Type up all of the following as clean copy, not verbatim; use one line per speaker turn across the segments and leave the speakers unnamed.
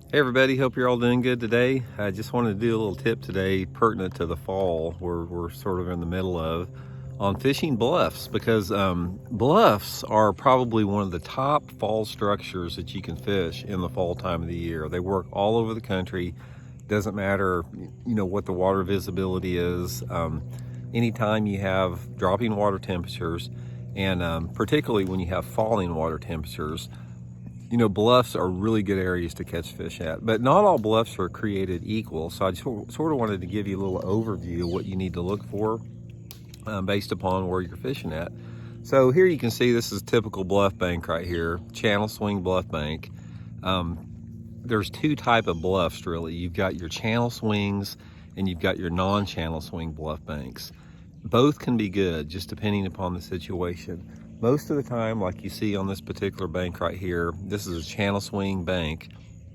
Hey everybody, hope you're all doing good today. I just wanted to do a little tip today pertinent to the fall we're sort of in the middle of on fishing bluffs, because bluffs are probably one of the top fall structures that you can fish in the fall time of the year. They work all over the country. Doesn't matter what the water visibility is. Anytime you have dropping water temperatures, and particularly when you have falling water temperatures, bluffs are really good areas to catch fish at, but not all bluffs are created equal. So I just sort of wanted to give you a little overview of what you need to look for based upon where you're fishing at. So here you can see this is a typical bluff bank right here, channel swing bluff bank. There's two type of bluffs really. You've got your channel swings and you've got your non-channel swing bluff banks. Both can be good, just depending upon the situation. Most of the time, like you see on this particular bank right here, this is a channel swing bank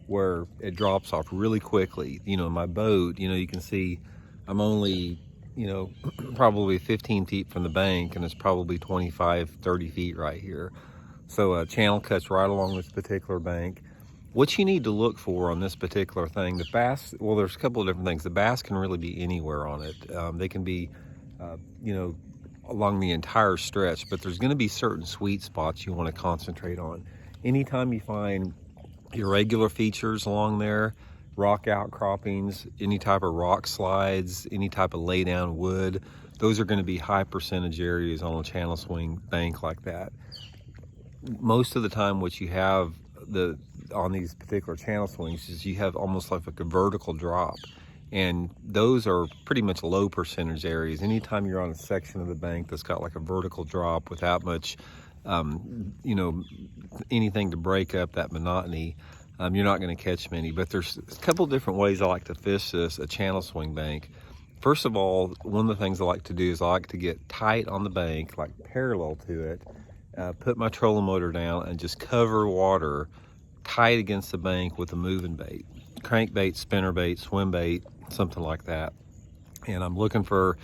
where it drops off really quickly. My boat, you can see I'm only, probably 15 feet from the bank, and it's probably 25, 30 feet right here. So a channel cuts right along this particular bank. What you need to look for on this particular thing, the bass, well, there's a couple of different things. The bass can really be anywhere on it. They can be, along the entire stretch, but there's going to be certain sweet spots you want to concentrate on. Anytime you find irregular features along there, rock outcroppings, any type of rock slides, any type of lay down wood, those are going to be high percentage areas on a channel swing bank like that. Most of the time what you have on these particular channel swings is you have almost like a vertical drop, and those are pretty much low percentage areas. Anytime you're on a section of the bank that's got like a vertical drop without much anything to break up that monotony, you're not going to catch many. But there's a couple different ways I like to fish a channel swing bank. First of all, one of the things I like to do is I like to get tight on the bank, like parallel to it, put my trolling motor down and just cover water tight against the bank with a moving bait, crankbait, spinnerbait, swim bait, something like that. And I'm looking for,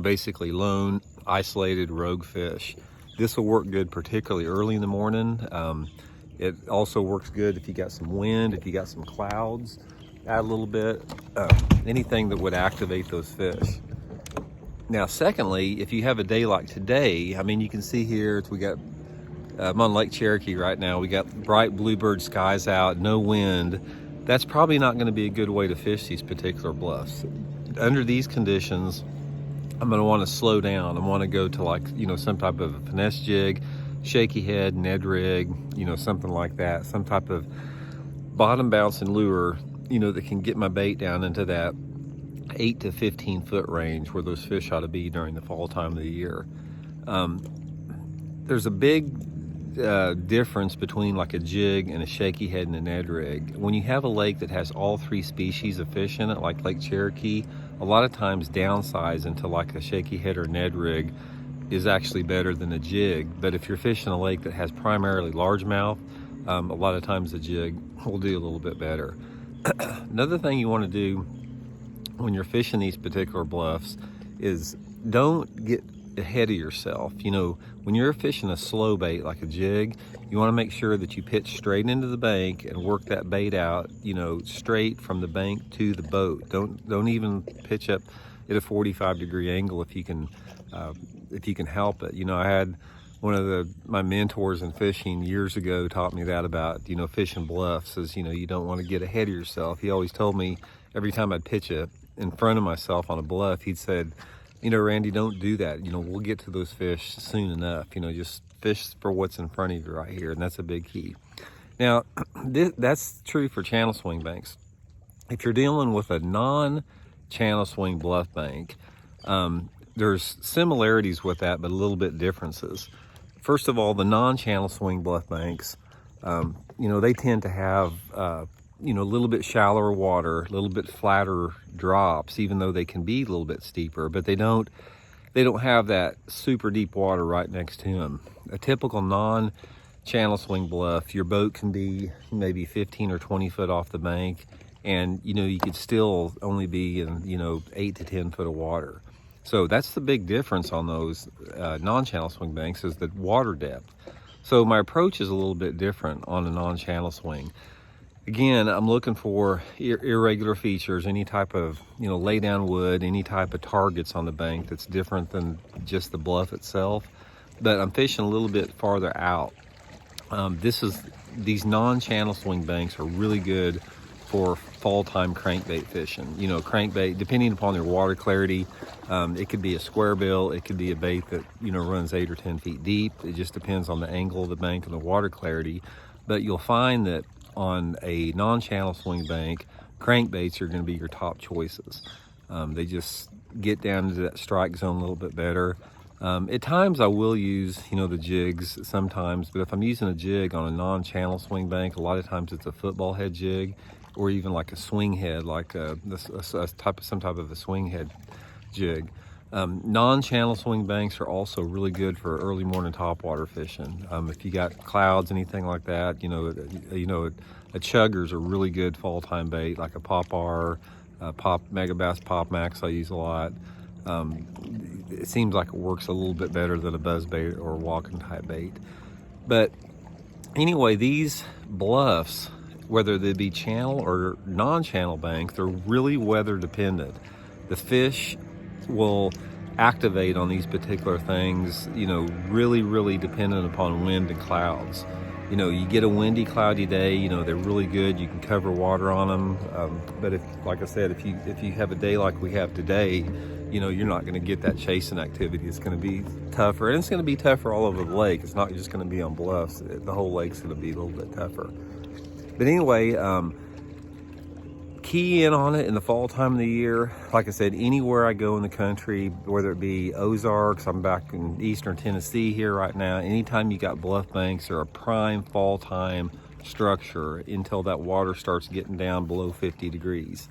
basically lone, isolated rogue fish. This will work good particularly early in the morning. It also works good if you got some wind, if you got some clouds, add a little bit, anything that would activate those fish. Now, secondly, if you have a day like today, I mean, you can see here, I'm on Lake Cherokee right now. We got bright bluebird skies out, no wind. That's probably not going to be a good way to fish these particular bluffs. Under these conditions, I'm going to want to slow down. I want to go to some type of a finesse jig, shaky head, Ned rig, something like that. Some type of bottom bouncing lure, that can get my bait down into that 8 to 15 foot range where those fish ought to be during the fall time of the year. There's a big difference between like a jig and a shaky head and a Ned rig. When you have a lake that has all three species of fish in it, like Lake Cherokee, a lot of times downsize into like a shaky head or Ned rig is actually better than a jig. But if you're fishing a lake that has primarily largemouth, a lot of times a jig will do a little bit better. Another thing you want to do when you're fishing these particular bluffs is don't get ahead of yourself. When you're fishing a slow bait like a jig, you want to make sure that you pitch straight into the bank and work that bait out, straight from the bank to the boat. Don't even pitch up at a 45-degree angle if you can help it. I had one of my mentors in fishing years ago taught me that about fishing bluffs, is you don't want to get ahead of yourself. He always told me every time I'd pitch it in front of myself on a bluff, he'd said, Randy, don't do that. We'll get to those fish soon enough. Just fish for what's in front of you right here. And that's a big key. Now, that's true for channel swing banks. If you're dealing with a non-channel swing bluff bank, there's similarities with that, but a little bit differences. First of all, the non-channel swing bluff banks, they tend to have, a little bit shallower water, a little bit flatter drops, even though they can be a little bit steeper, but they don't have that super deep water right next to them. A typical non-channel swing bluff, your boat can be maybe 15 or 20 foot off the bank, and you could still only be in 8 to 10 foot of water. So that's the big difference on those non-channel swing banks, is the water depth. So my approach is a little bit different on a non-channel swing. Again, I'm looking for irregular features, any type of, lay down wood, any type of targets on the bank that's different than just the bluff itself. But I'm fishing a little bit farther out. These non-channel swing banks are really good for fall time crankbait fishing. Crankbait, depending upon their water clarity, it could be a square bill, it could be a bait that, runs 8 or 10 feet deep. It just depends on the angle of the bank and the water clarity. But you'll find that on a non-channel swing bank, crankbaits are going to be your top choices. They just get down into that strike zone a little bit better. At times I will use, the jigs sometimes, but if I'm using a jig on a non-channel swing bank, a lot of times it's a football head jig, or even like a swing head, like some type of a swing head jig. Non-channel swing banks are also really good for early morning topwater fishing. If you got clouds, anything like that, a chugger's a really good fall time bait, like a pop R, pop mega bass pop max I use a lot. It seems like it works a little bit better than a buzz bait or a walking type bait. But anyway, these bluffs, whether they be channel or non-channel banks, they're really weather dependent. The fish will activate on these particular things, really dependent upon wind and clouds. You get a windy, cloudy day, they're really good. You can cover water on them. But like I said, if you have a day like we have today, you're not going to get that chasing activity. It's going to be tougher, and it's going to be tougher all over the lake. It's not just going to be on bluffs. The whole lake's going to be a little bit tougher. But anyway, key in on it in the fall time of the year. Like I said, anywhere I go in the country, whether it be Ozarks, I'm back in eastern Tennessee here right now, anytime you got bluff banks or a prime fall time structure until that water starts getting down below 50 degrees.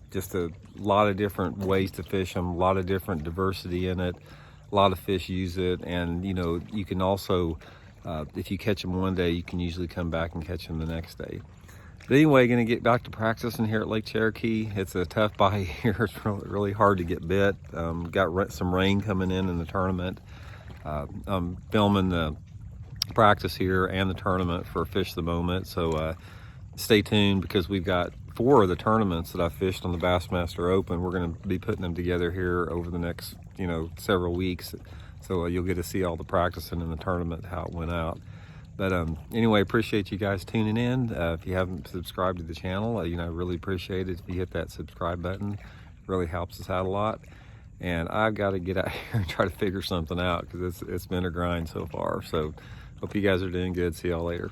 Just a lot of different ways to fish them, a lot of different diversity in it. A lot of fish use it, and you can also, if you catch them one day, you can usually come back and catch them the next day. But anyway, going to get back to practicing here at Lake Cherokee. It's a tough bite here. It's really hard to get bit. Got some rain coming in the tournament. I'm filming the practice here and the tournament for Fish the Moment, so stay tuned, because we've got 4 of the tournaments that I fished on the Bassmaster Open. We're going to be putting them together here over the next several weeks, so you'll get to see all the practicing in the tournament, how it went out. But anyway, appreciate you guys tuning in. If you haven't subscribed to the channel, I really appreciate it if you hit that subscribe button. It really helps us out a lot. And I've got to get out here and try to figure something out, because it's been a grind so far. So hope you guys are doing good. See y'all later.